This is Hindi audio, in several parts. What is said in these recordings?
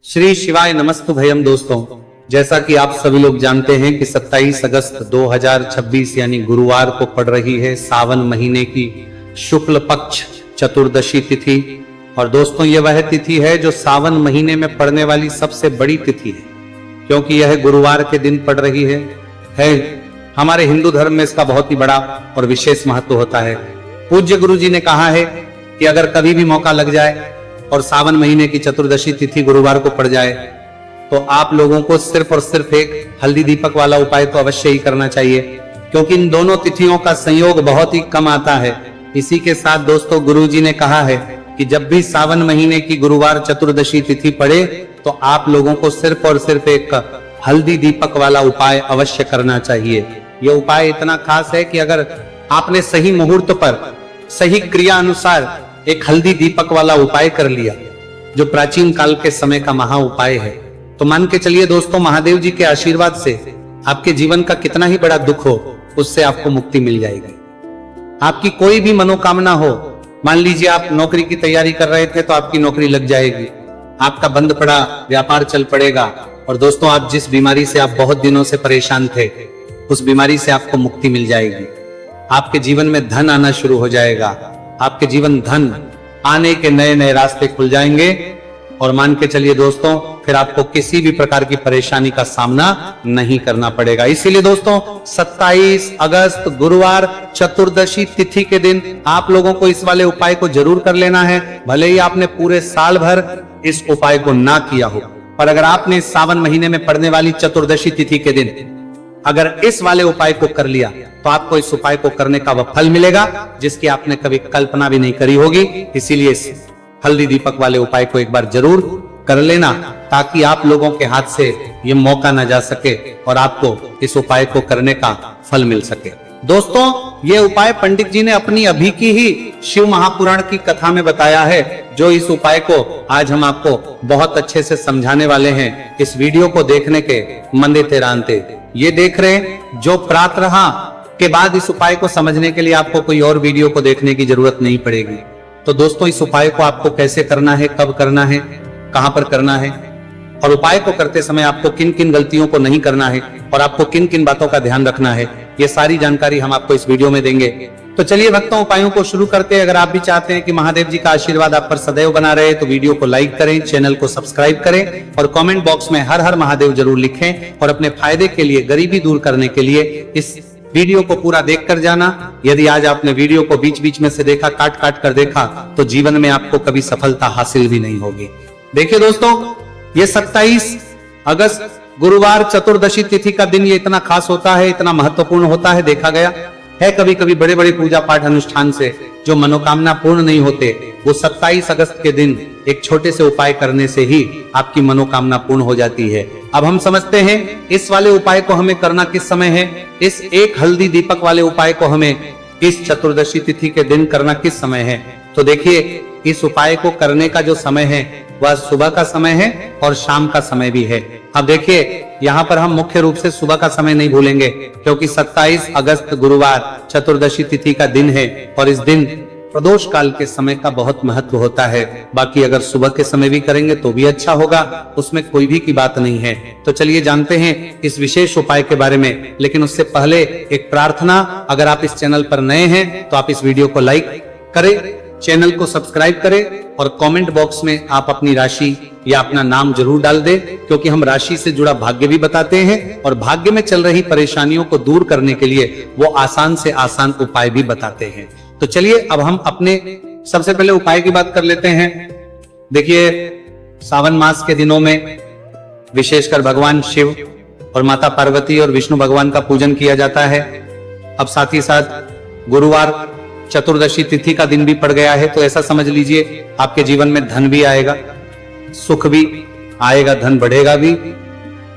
श्री शिवाय नमस्तु भयम। दोस्तों, जैसा कि आप सभी लोग जानते हैं कि 27 अगस्त 2026 यानी गुरुवार को पड़ रही है सावन महीने की शुक्ल पक्ष चतुर्दशी तिथि। और दोस्तों, ये वह तिथि है जो सावन महीने में पड़ने वाली सबसे बड़ी तिथि है, क्योंकि यह गुरुवार के दिन पड़ रही है। हमारे हिंदू धर्म में इसका बहुत ही बड़ा और विशेष महत्व होता है। पूज्य गुरु जी ने कहा है कि अगर कभी भी मौका लग जाए और सावन महीने की चतुर्दशी तिथि गुरुवार को पड़ जाए तो आप लोगों को सिर्फ और सिर्फ एक हल्दी दीपक वाला उपाय तो अवश्य ही करना चाहिए, क्योंकि इन दोनों तिथियों का संयोग बहुत ही कम आता है। इसी के साथ दोस्तों, गुरु जी ने कहा है कि जब भी सावन महीने की गुरुवार चतुर्दशी तिथि पड़े तो आप लोगों को सिर्फ और सिर्फ एक हल्दी दीपक वाला उपाय अवश्य करना चाहिए। यह उपाय इतना खास है कि अगर आपने सही मुहूर्त पर सही क्रिया अनुसार एक हल्दी दीपक वाला उपाय कर लिया, जो प्राचीन काल के समय का महा उपाय है, तो मान के चलिए दोस्तों, महादेव जी के आशीर्वाद से आपके जीवन का कितना ही बड़ा दुख हो, उससे आपको मुक्ति मिल जाएगी। आपकी कोई भी मनोकामना हो, मान लीजिए आप नौकरी की तैयारी कर रहे थे तो आपकी नौकरी लग जाएगी, आपका बंद पड़ा व्यापार चल पड़ेगा, और दोस्तों आप जिस बीमारी से आप बहुत दिनों से परेशान थे उस बीमारी से आपको मुक्ति मिल जाएगी। आपके जीवन में धन आना शुरू हो जाएगा, आपके जीवन धन आने के नए नए रास्ते खुल जाएंगे, और मान के चलिए दोस्तों, फिर आपको किसी भी प्रकार की परेशानी का सामना नहीं करना पड़ेगा। इसीलिए दोस्तों, 27 अगस्त गुरुवार चतुर्दशी तिथि के दिन आप लोगों को इस वाले उपाय को जरूर कर लेना है। भले ही आपने पूरे साल भर इस उपाय को ना किया हो, पर अगर आपने सावन महीने में पड़ने वाली चतुर्दशी तिथि के दिन अगर इस वाले उपाय को कर लिया तो आपको इस उपाय को करने का वह फल मिलेगा जिसकी आपने कभी कल्पना भी नहीं करी होगी। इसीलिए इस हल्दी दीपक वाले उपाय को एक बार जरूर कर लेना, ताकि आप लोगों के हाथ से ये मौका न जा सके और आपको इस उपाय को करने का फल मिल सके। दोस्तों, ये उपाय पंडित जी ने अपनी अभी की ही शिव महापुराण की कथा में बताया है, जो इस उपाय को आज हम आपको बहुत अच्छे से समझाने वाले हैं। इस वीडियो को देखने के मंदे तेरांते ये देख रहे हैं, जो प्रात रहा के बाद इस उपाय को समझने के लिए आपको कोई और वीडियो को देखने की जरूरत नहीं पड़ेगी। तो दोस्तों, इस उपाय को आपको कैसे करना है, कब करना है, कहां पर करना है, और उपाय को करते समय आपको किन किन गलतियों को नहीं करना है और आपको किन किन बातों का ध्यान रखना है, ये सारी जानकारी हम आपको इस वीडियो में देंगे। तो चलिए भक्तों, उपायों को शुरू करते हैं। अगर आप भी चाहते हैं कि महादेव जी का आशीर्वाद आप पर सदैव बना रहे, तो वीडियो को लाइक करें, चैनल को सब्सक्राइब करें और कमेंट बॉक्स में हर हर महादेव जरूर लिखें। और अपने फायदे के लिए, गरीबी दूर करने के लिए इस वीडियो को पूरा देख कर जाना। यदि आज आपने वीडियो को बीच बीच में से देखा, काट काट कर देखा, तो जीवन में आपको कभी सफलता हासिल भी नहीं होगी। देखिए दोस्तों, ये 27 अगस्त गुरुवार चतुर्दशी तिथि का दिन ये इतना खास होता है, इतना महत्वपूर्ण होता है। देखा गया है कभी कभी बड़े बड़े पूजा पाठ अनुष्ठान से जो मनोकामना पूर्ण नहीं होते, वो 27 अगस्त के दिन एक छोटे से उपाय करने से ही आपकी मनोकामना पूर्ण हो जाती है। अब हम समझते हैं इस वाले उपाय को हमें करना किस समय है। इस एक हल्दी दीपक वाले उपाय को हमें इस चतुर्दशी तिथि के दिन करना किस समय है। तो देखिए, इस उपाय को करने का जो समय है वह सुबह का समय है और शाम का समय भी है। अब देखिए, यहाँ पर हम मुख्य रूप से सुबह का समय नहीं भूलेंगे, क्योंकि 27 अगस्त गुरुवार चतुर्दशी तिथि का दिन है और इस दिन प्रदोष काल के समय का बहुत महत्व होता है। बाकी अगर सुबह के समय भी करेंगे तो भी अच्छा होगा, उसमें कोई भी की बात नहीं है। तो चलिए जानते हैं इस विशेष उपाय के बारे में। लेकिन उससे पहले एक प्रार्थना, अगर आप इस चैनल पर नए हैं तो आप इस वीडियो को लाइक करें, चैनल को सब्सक्राइब करें और कमेंट बॉक्स में आप अपनी राशि या अपना नाम जरूर डाल दें, क्योंकि हम राशि से जुड़ा भाग्य भी बताते हैं और भाग्य में चल रही परेशानियों को दूर करने के लिए वो आसान से आसान उपाय भी बताते हैं। तो चलिए अब हम अपने सबसे पहले उपाय की बात कर लेते हैं। देखिए, सावन मास के दिनों में विशेषकर भगवान शिव और माता पार्वती और विष्णु भगवान का पूजन किया जाता है। अब साथ ही साथ गुरुवार चतुर्दशी तिथि का दिन भी पड़ गया है, तो ऐसा समझ लीजिए आपके जीवन में धन भी आएगा, सुख भी आएगा, धन बढ़ेगा भी,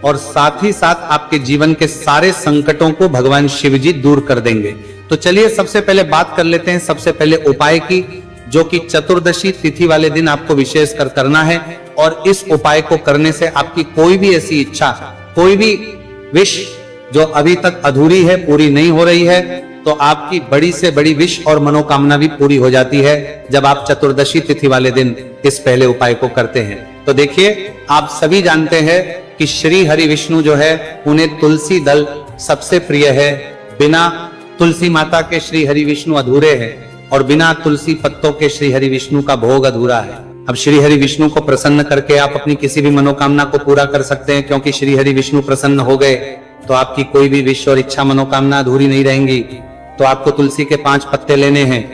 और साथ ही साथ आपके जीवन के सारे संकटों को भगवान शिव जी दूर कर देंगे। तो चलिए सबसे पहले बात कर लेते हैं सबसे पहले उपाय की, जो कि चतुर्दशी तिथि वाले दिन आपको विशेष कर करना है। और इस उपाय को करने से आपकी कोई भी ऐसी इच्छा, कोई भी विश जो अभी तक अधूरी है, पूरी नहीं हो रही है, तो आपकी बड़ी से बड़ी विश और मनोकामना भी पूरी हो जाती है जब आप चतुर्दशी तिथि वाले दिन इस पहले उपाय को करते हैं। तो देखिए, आप सभी जानते हैं कि श्री हरि विष्णु जो है उन्हें तुलसी दल सबसे प्रिय है। बिना तुलसी माता के श्री हरि विष्णु अधूरे हैं और बिना तुलसी पत्तों के श्री हरि विष्णु का भोग अधूरा है। अब श्री हरि विष्णु को प्रसन्न करके आप अपनी किसी भी मनोकामना को पूरा कर सकते हैं, क्योंकि श्री हरि विष्णु प्रसन्न हो गए तो आपकी कोई भी विश और इच्छा मनोकामना अधूरी नहीं रहेंगी। तो आपको तुलसी के 5 पत्ते लेने हैं।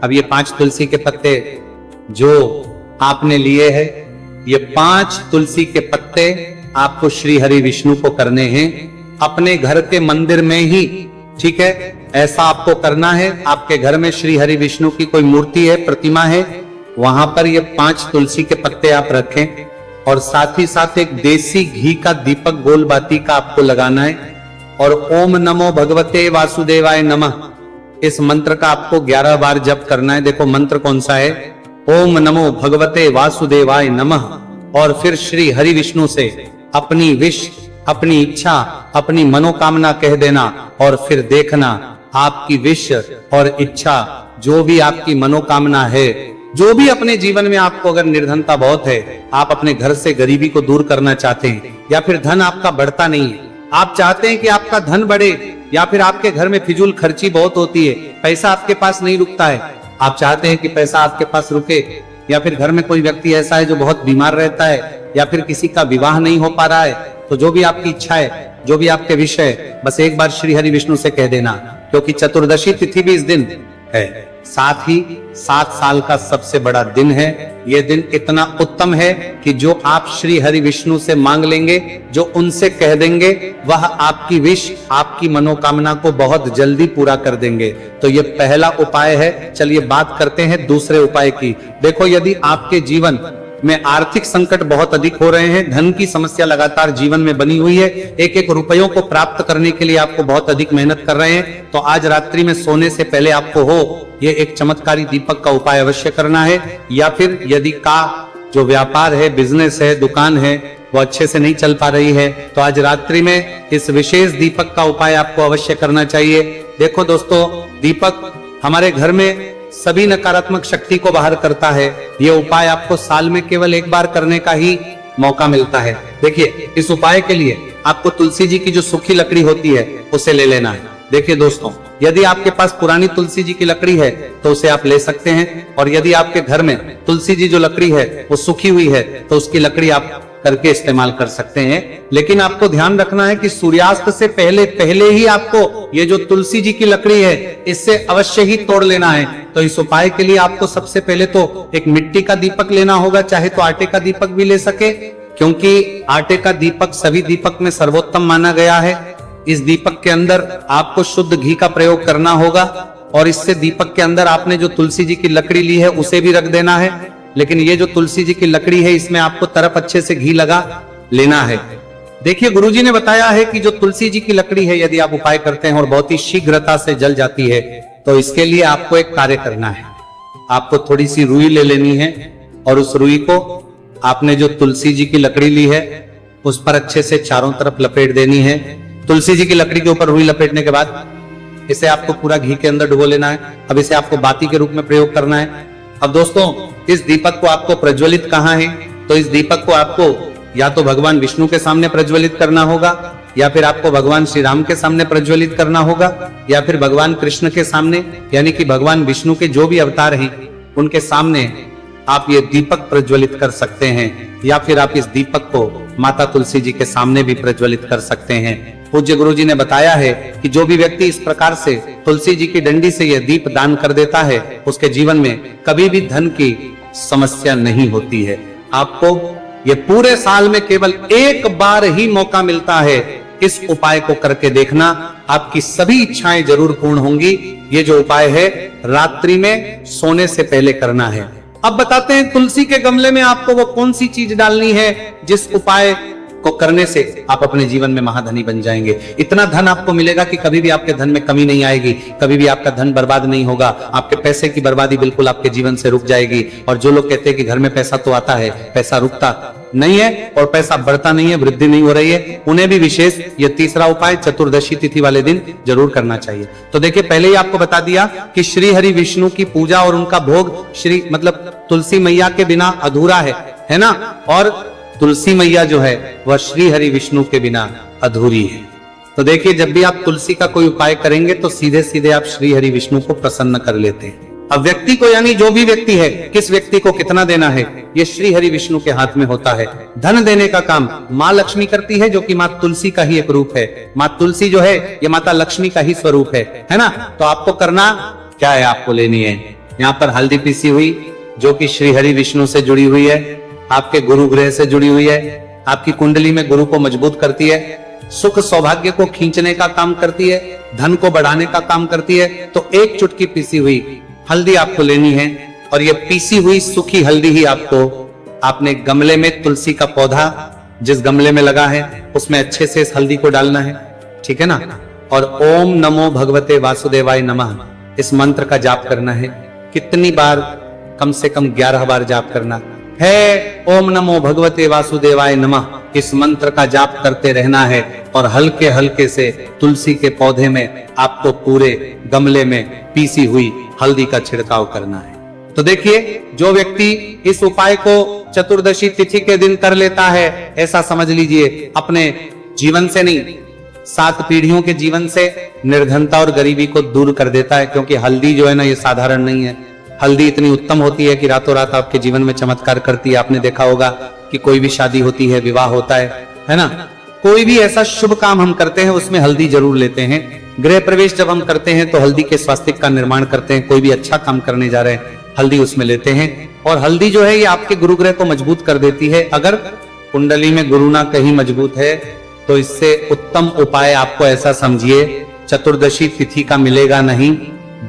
अब ये 5 तुलसी के पत्ते जो आपने लिए हैं, ये 5 तुलसी के पत्ते आपको श्री हरि विष्णु को करने हैं अपने घर के मंदिर में ही। ठीक है, ऐसा आपको करना है। आपके घर में श्री हरि विष्णु की कोई मूर्ति है, प्रतिमा है, वहां पर ये 5 तुलसी के पत्ते आप रखें और साथ ही साथ एक देसी घी का दीपक गोल बाती का आपको लगाना है और ओम नमो भगवते वासुदेवाय नमः इस मंत्र का आपको 11 बार जप करना है। देखो मंत्र कौन सा है, ओम नमो भगवते वासुदेवाय नमः। और फिर श्री हरि विष्णु से अपनी विश, अपनी इच्छा, अपनी मनोकामना कह देना और फिर देखना आपकी विश और इच्छा, जो भी आपकी मनोकामना है, जो भी अपने जीवन में आपको अगर निर्धनता बहुत है, आप अपने घर से गरीबी को दूर करना चाहते हैं, या फिर धन आपका बढ़ता नहीं है, आप चाहते हैं कि आपका धन बढ़े, या फिर आपके घर में फिजूल खर्ची बहुत होती है, पैसा आपके पास नहीं रुकता है, आप चाहते हैं कि पैसा आपके पास रुके, या फिर घर में कोई व्यक्ति ऐसा है जो बहुत बीमार रहता है, या फिर किसी का विवाह नहीं हो पा रहा है, तो जो भी आपकी इच्छा है, जो भी आपके विषय है, बस एक बार श्री हरि विष्णु से कह देना, क्योंकि चतुर्दशी तिथि भी इस दिन है। साथ ही 7 साल का सबसे बड़ा दिन है। यह दिन इतना उत्तम है कि जो आप श्री हरि विष्णु से मांग लेंगे, जो उनसे कह देंगे, वह आपकी विश, आपकी मनोकामना को बहुत जल्दी पूरा कर देंगे। तो यह पहला उपाय है। चलिए बात करते हैं दूसरे उपाय की। देखो, यदि आपके जीवन में आर्थिक संकट बहुत अधिक हो रहे हैं, धन की समस्या लगातार जीवन में बनी हुई है, एक एक रुपयों को प्राप्त करने के लिए आपको बहुत अधिक मेहनत कर रहे हैं, तो आज रात्रि में सोने से पहले आपको हो ये एक चमत्कारी दीपक का उपाय अवश्य करना है। या फिर यदि का जो व्यापार है, बिजनेस है, दुकान है, वो अच्छे से नहीं चल पा रही है, तो आज रात्रि में इस विशेष दीपक का उपाय आपको अवश्य करना चाहिए। देखो दोस्तों, दीपक हमारे घर में सभी नकारात्मक शक्ति को बाहर करता है। ये उपाय आपको साल में केवल एक बार करने का ही मौका मिलता है। देखिए, इस उपाय के लिए आपको तुलसी जी की जो सूखी लकड़ी होती है उसे ले लेना है। देखिए दोस्तों, यदि आपके पास पुरानी तुलसी जी की लकड़ी है तो उसे आप ले सकते हैं, और यदि आपके घर में तुलसी जी जो लकड़ी है वो सूखी हुई है तो उसकी लकड़ी आप करके इस्तेमाल कर सकते हैं। लेकिन आपको ध्यान रखना है कि सूर्यास्त से पहले ही आपको ये जो तुलसी जी की लकड़ी है इससे अवश्य ही तोड़ लेना है। तो इस उपाय के लिए आपको सबसे पहले तो एक मिट्टी का दीपक लेना होगा, चाहे तो आटे का दीपक भी ले सके, क्योंकि आटे का दीपक सभी दीपक में सर्वोत्तम माना गया है। इस दीपक के अंदर आपको शुद्ध घी का प्रयोग करना होगा, और इससे दीपक के अंदर आपने जो तुलसी जी की लकड़ी ली है उसे भी रख देना है। लेकिन ये जो तुलसी जी की लकड़ी है इसमें आपको तरफ अच्छे से घी लगा लेना है। देखिए, गुरुजी ने बताया है कि जो तुलसी जी की लकड़ी है, यदि आप उपाय करते हैं और बहुत ही शीघ्रता से जल जाती है, तो इसके लिए आपको एक कार्य करना है। आपको थोड़ी सी रुई ले लेनी है और उस रुई को आपने जो तुलसी जी की लकड़ी ली है उस पर अच्छे से चारों तरफ लपेट देनी है। तुलसी जी की लकड़ी के ऊपर रुई लपेटने के बाद इसे आपको पूरा घी के अंदर डुबो लेना है। अब इसे आपको बाती के रूप में प्रयोग करना है। अब दोस्तों, इस दीपक को आपको प्रज्वलित कहाँ है, तो इस दीपक को आपको या तो भगवान विष्णु के सामने प्रज्वलित करना होगा, या फिर आपको भगवान श्री राम के सामने प्रज्वलित करना होगा, या फिर भगवान कृष्ण के सामने, यानी कि भगवान विष्णु के जो भी अवतार हैं उनके सामने आप ये दीपक प्रज्वलित कर सकते हैं। या फिर आप इस दीपक को माता तुलसी जी के सामने भी प्रज्वलित कर सकते हैं। पूज्य गुरु जी ने बताया है कि जो भी व्यक्ति इस प्रकार से तुलसी जी की डंडी से यह दीप दान कर देता है, उसके जीवन में कभी भी धन की समस्या नहीं होती है। आपको ये पूरे साल में केवल एक बार ही मौका मिलता है। इस उपाय को करके देखना, आपकी सभी इच्छाएं जरूर पूर्ण होंगी। ये जो उपाय है रात्रि में सोने से पहले करना है। अब बताते हैं तुलसी के गमले में आपको वो कौन सी चीज डालनी है जिस उपाय को करने से आप अपने जीवन में महाधनी बन जाएंगे। इतना धन आपको मिलेगा कि कभी भी आपके धन में कमी नहीं आएगी, कभी भी आपका धन बर्बाद नहीं होगा, आपके पैसे की बर्बादी बिल्कुल आपके जीवन से रुक जाएगी। और जो लोग कहते हैं कि घर में पैसा तो आता है, पैसा रुकता नहीं है और पैसा बढ़ता नहीं है, वृद्धि नहीं हो रही है, उन्हें भी विशेष ये तीसरा उपाय चतुर्दशी तिथि वाले दिन जरूर करना चाहिए। तो देखिए, पहले ही आपको बता दिया कि श्री हरि विष्णु की पूजा और उनका भोग श्री मतलब तुलसी मैया के बिना अधूरा है ना, और तुलसी मैया जो है वह श्री हरि विष्णु के बिना अधूरी है। तो देखिए, जब भी आप तुलसी का कोई उपाय करेंगे तो सीधे सीधे आप श्री हरि विष्णु को प्रसन्न कर लेते हैं। अब व्यक्ति को, यानी जो भी व्यक्ति है, किस व्यक्ति को कितना देना है, ये श्री हरि विष्णु के हाथ में होता है। धन देने का काम माँ लक्ष्मी करती है, जो कि माँ तुलसी का ही एक रूप है। माँ तुलसी जो है ये माता लक्ष्मी का ही स्वरूप है ना। तो आपको करना क्या है, आपको लेनी है यहाँ पर हल्दी पीसी हुई, जो कि श्री हरि विष्णु से जुड़ी हुई है, आपके गुरु ग्रह से जुड़ी हुई है, आपकी कुंडली में गुरु को मजबूत करती है, सुख सौभाग्य को खींचने का काम करती है, धन को बढ़ाने का काम करती है। तो एक चुटकी पीसी हुई हल्दी आपको लेनी है, और ये पीसी हुई सूखी हल्दी ही आपने गमले में तुलसी का पौधा जिस गमले में लगा है उसमें अच्छे से इस हल्दी को डालना है, ठीक है ना। और ओम नमो भगवते वासुदेवाय नमः इस मंत्र का जाप करना है। कितनी बार? कम से कम 11 बार जाप करना है। ओम नमो भगवते वासुदेवाय नमः इस मंत्र का जाप करते रहना है, और हल्के हल्के से तुलसी के पौधे में आपको पूरे गमले में पीसी हुई हल्दी का छिड़काव करना है। तो देखिए, जो व्यक्ति इस उपाय को चतुर्दशी तिथि के दिन कर लेता है, ऐसा समझ लीजिए अपने जीवन से नहीं, 7 पीढ़ियों के जीवन से निर्धनता और गरीबी को दूर कर देता है। क्योंकि हल्दी जो है ना, ये साधारण नहीं है। हल्दी इतनी उत्तम होती है कि रातों रात आपके जीवन में चमत्कार करती है। आपने देखा होगा कि कोई भी शादी होती है, विवाह होता है ना, कोई भी ऐसा शुभ काम हम करते हैं उसमें हल्दी जरूर लेते हैं। गृह प्रवेश जब हम करते हैं तो हल्दी के स्वास्तिक का निर्माण करते हैं। कोई भी अच्छा काम करने जा रहे हैं, हल्दी उसमें लेते हैं। और हल्दी जो है ये आपके गुरु ग्रह को मजबूत कर देती है। अगर कुंडली में गुरु ना कहीं मजबूत है तो इससे उत्तम उपाय आपको ऐसा समझिए चतुर्दशी तिथि का मिलेगा नहीं।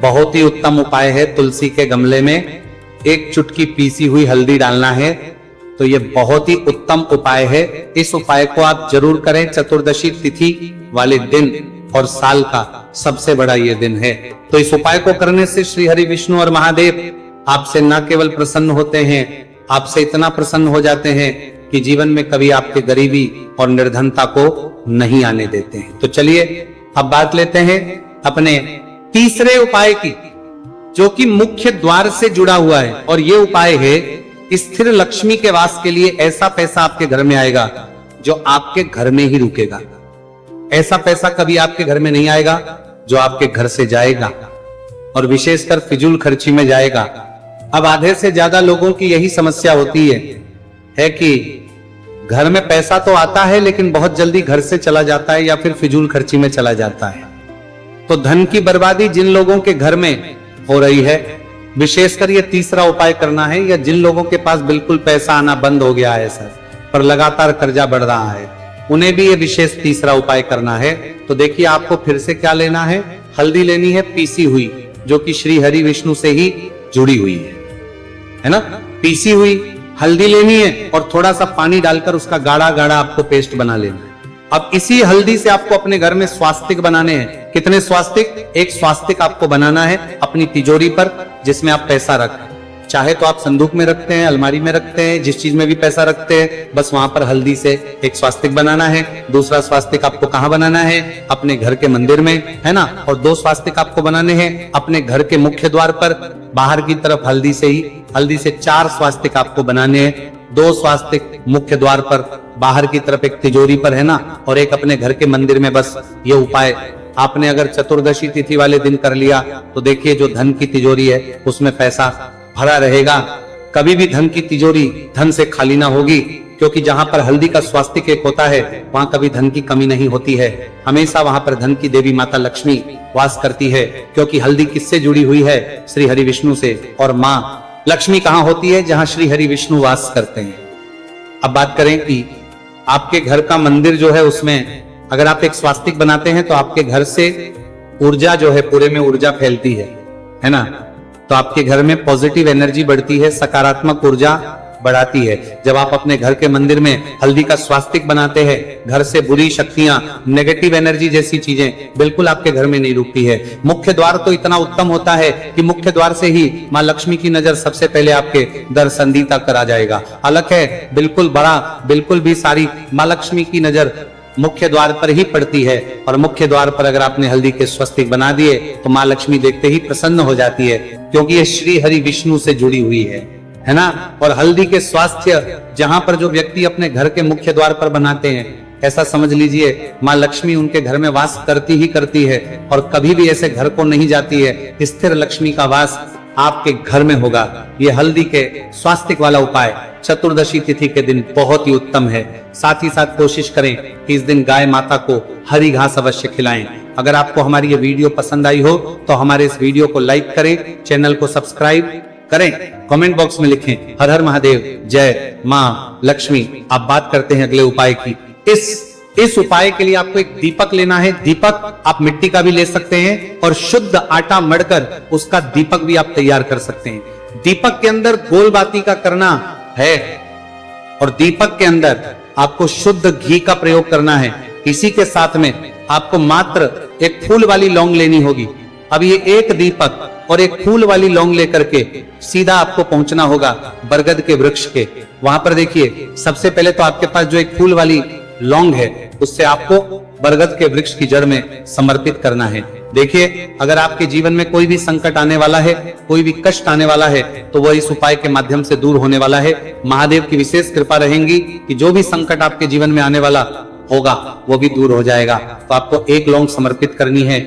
बहुत ही उत्तम उपाय है, तुलसी के गमले में एक चुटकी पीसी हुई हल्दी डालना है। तो ये बहुत ही उत्तम उपाय है। इस उपाय को आप जरूर करें चतुर्दशी तिथि वाले दिन, और साल का सबसे बड़ा ये दिन है। तो इस उपाय को करने से श्री हरि विष्णु और महादेव आपसे न केवल प्रसन्न होते हैं, आपसे इतना प्रसन्न हो जाते हैं कि जीवन में कभी आपके गरीबी और निर्धनता को नहीं आने देते हैं। तो चलिए अब बात लेते हैं अपने तीसरे उपाय की, जो कि मुख्य द्वार से जुड़ा हुआ है। और ये उपाय है स्थिर लक्ष्मी के वास के लिए। ऐसा पैसा आपके घर में आएगा जो आपके घर में ही रुकेगा। ऐसा पैसा कभी आपके घर में नहीं आएगा जो आपके घर से जाएगा, और विशेषकर फिजूल खर्ची में जाएगा। अब आधे से ज्यादा लोगों की यही समस्या होती है कि घर में पैसा तो आता है लेकिन बहुत जल्दी घर से चला जाता है या फिर फिजूल खर्ची में चला जाता है। तो धन की बर्बादी जिन लोगों के घर में हो रही है, विशेषकर ये तीसरा उपाय करना है। या जिन लोगों के पास बिल्कुल पैसा आना बंद हो गया है सर, पर लगातार कर्जा बढ़ रहा है, उन्हें भी ये विशेष तीसरा उपाय करना है। तो देखिए, आपको फिर से क्या लेना है, हल्दी लेनी है पीसी हुई, जो कि श्री हरि विष्णु से ही जुड़ी हुई है ना। पीसी हुई हल्दी लेनी है और थोड़ा सा पानी डालकर उसका गाढ़ा गाढ़ा आपको पेस्ट बना लेना है। अब इसी हल्दी से आपको अपने घर में स्वास्तिक बनाने हैं। कितने स्वास्तिक? एक स्वास्तिक आपको बनाना है अपनी तिजोरी पर, जिसमें आप पैसा रखें। चाहे तो आप संदूक में रखते हैं, अलमारी में रखते हैं, जिस चीज में भी पैसा रखते हैं, बस वहां पर हल्दी से एक स्वास्तिक बनाना है। दूसरा स्वास्तिक आपको कहाँ बनाना है? अपने घर के मंदिर में, है ना। और 2 स्वास्तिक आपको बनाने हैं अपने घर के मुख्य द्वार पर, बाहर की तरफ हल्दी से ही। हल्दी से 4 स्वास्तिक आपको बनाने हैं। 2 स्वास्तिक मुख्य द्वार पर, बाहर की तरफ एक तिजोरी पर, है ना, और एक अपने घर के मंदिर में। बस ये उपाय आपने अगर चतुर्दशी तिथि वाले दिन कर लिया तो देखिए, जो धन की तिजोरी है उसमें पैसा भरा रहेगा। कभी भी धन की तिजोरी धन से खाली ना होगी, क्योंकि जहां पर हल्दी का स्वास्तिक एक होता है वहां कभी धन की कमी नहीं होती है। हमेशा वहां पर धन की देवी माता लक्ष्मी वास करती है, क्योंकि हल्दी किससे जुड़ी हुई है? श्री हरि विष्णु से। और माँ लक्ष्मी कहाँ होती है? जहां श्री हरि विष्णु वास करते हैं। अब बात करें कि आपके घर का मंदिर जो है उसमें अगर आप एक स्वास्तिक बनाते हैं तो आपके घर से ऊर्जा जो है पूरे में ऊर्जा फैलती है ना। तो आपके घर में पॉजिटिव एनर्जी बढ़ती है, सकारात्मक ऊर्जा बढ़ाती है। जब आप अपने घर के मंदिर में हल्दी का स्वास्तिक बनाते हैं, घर से बुरी शक्तियां, नेगेटिव एनर्जी जैसी चीजें बिल्कुल आपके घर में नहीं रुकती है। मुख्य द्वार तो इतना उत्तम होता है कि मुख्य द्वार से ही माँ लक्ष्मी की नजर सबसे पहले आपके दरसंदीता करा जाएगा। अलग है, बिल्कुल बड़ा, बिल्कुल भी सारी माँ लक्ष्मी की नजर मुख्य द्वार पर ही पड़ती है। और मुख्य द्वार पर अगर आपने हल्दी के स्वस्तिक बना दिए तो माँ लक्ष्मी देखते ही प्रसन्न हो जाती है, क्योंकि ये श्री हरि विष्णु से जुड़ी हुई है ना। और हल्दी के स्वास्थ्य जहां पर जो व्यक्ति अपने घर के मुख्य द्वार पर बनाते हैं, ऐसा समझ लीजिए माँ लक्ष्मी उनके घर में वास करती ही करती है और कभी भी ऐसे घर को नहीं जाती है। स्थिर लक्ष्मी का वास आपके घर में होगा। ये हल्दी के स्वास्तिक वाला उपाय चतुर्दशी तिथि के दिन बहुत ही उत्तम है। साथ ही साथ कोशिश करें कि इस दिन गाय माता को हरी घास अवश्य खिलाएं। अगर आपको हमारी ये वीडियो पसंद आई हो तो हमारे इस वीडियो को लाइक करें, चैनल को सब्सक्राइब करें, कमेंट बॉक्स में लिखें हर हर महादेव, जय माँ लक्ष्मी। अब बात करते हैं अगले उपाय की। इस उपाय के लिए आपको एक दीपक लेना है। दीपक आप मिट्टी का भी ले सकते हैं और शुद्ध आटा मढ़कर उसका दीपक भी आप तैयार कर सकते हैं। दीपक के अंदर गोल बाती का करना है और दीपक के अंदर आपको शुद्ध घी का प्रयोग करना है। इसी के साथ में आपको मात्र एक फूल वाली लौंग लेनी होगी। अब ये एक दीपक और एक फूल वाली लौंग लेकर के सीधा आपको पहुंचना होगा बरगद के वृक्ष के। वहां पर देखिए, सबसे पहले तो आपके पास जो एक फूल वाली लौंग है उससे आपको बरगद के वृक्ष की जड़ में समर्पित करना है। देखिए, अगर आपके जीवन में कोई भी संकट आने वाला है, कोई भी कष्ट आने वाला है, तो वह इस उपाय के माध्यम से दूर होने वाला है। महादेव की विशेष कृपा रहेगी कि जो भी संकट आपके जीवन में आने वाला होगा वो भी दूर हो जाएगा। तो आपको एक लौंग समर्पित करनी है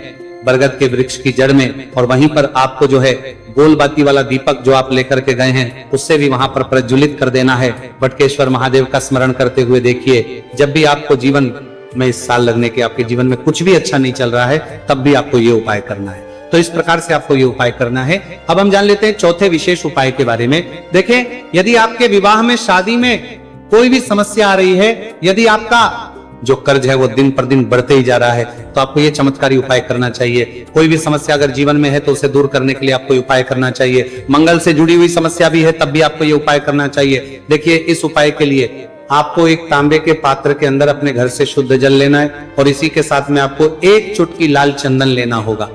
बरगद के वृक्ष की जड़ में, और वहीं पर आपको जो है गोल बाती वाला दीपक जो आप लेकर के गए हैं उससे भी वहां पर प्रज्वलित कर देना है। बटकेश्वर महादेव का स्मरण करते हुए देखिए, जब भी आपको जीवन में इस साल लगने के आपके जीवन में कुछ भी अच्छा नहीं चल रहा है, तब भी आपको ये उपाय करना है। तो इस प्रकार से आपको ये उपाय करना है। अब हम जान लेते हैं चौथे विशेष उपाय के बारे में। देखें, यदि आपके विवाह में, शादी में कोई भी समस्या आ रही है, यदि आपका जो कर्ज है वो दिन पर दिन बढ़ते ही जा रहा है, तो आपको ये चमत्कारी उपाय करना चाहिए। कोई भी समस्या अगर जीवन में है तो उसे दूर करने के लिए आपको ये उपाय करना चाहिए। मंगल से जुड़ी हुई समस्या भी है तब भी आपको ये उपाय करना चाहिए। देखिए, इस उपाय के लिए आपको एक तांबे के पात्र के अंदर अपने घर से शुद्ध जल लेना है और इसी के साथ में आपको एक चुटकी लाल चंदन लेना होगा।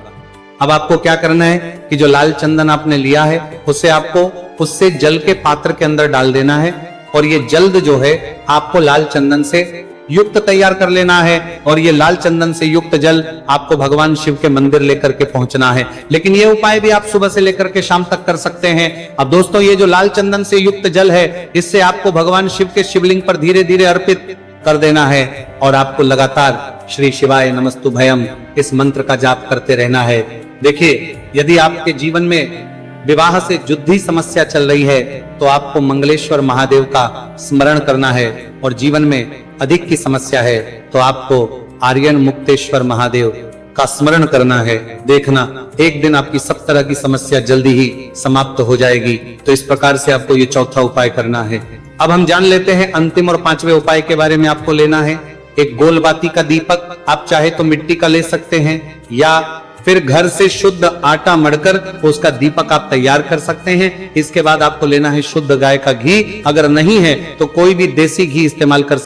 अब आपको क्या करना है कि जो लाल चंदन आपने लिया है उसे आपको उससे जल के पात्र के अंदर डाल देना है और ये जल्द जो है आपको लाल चंदन से युक्त तैयार कर लेना है। और ये लाल चंदन से युक्त जल आपको भगवान शिव के मंदिर लेकर के पहुंचना है। लेकिन ये उपाय भी आप सुबह से लेकर के शाम तक कर सकते हैं। अब दोस्तों, ये जो लाल चंदन से युक्त जल है, इससे आपको भगवान शिव के शिवलिंग पर धीरे धीरे अर्पित कर देना है और आपको लगातार श्री शिवाय नमस्तुभयम इस मंत्र का जाप करते रहना है। देखिए, यदि आपके जीवन में विवाह से जुद्धी समस्या चल रही है तो आपको मंगलेश्वर महादेव का स्मरण करना है, और जीवन में अधिक की समस्या है तो आपको आर्यन मुक्तेश्वर महादेव का स्मरण करना है। देखना, एक दिन आपकी सब तरह की समस्या जल्दी ही समाप्त हो जाएगी। तो इस प्रकार से आपको ये चौथा उपाय करना है। अब हम जान लेते हैं अंतिम और पांचवें उपाय के बारे में। आपको लेना है एक गोल बाती का दीपक। आप चाहे तो मिट्टी का ले सकते हैं या फिर घर से शुद्ध आटा मढ़कर उसका दीपक आप तैयार कर सकते हैं। इसके बाद आपको लेना है शुद्ध गाय का घी। अगर नहीं है तो कोई भी देसी घी इस्तेमाल कर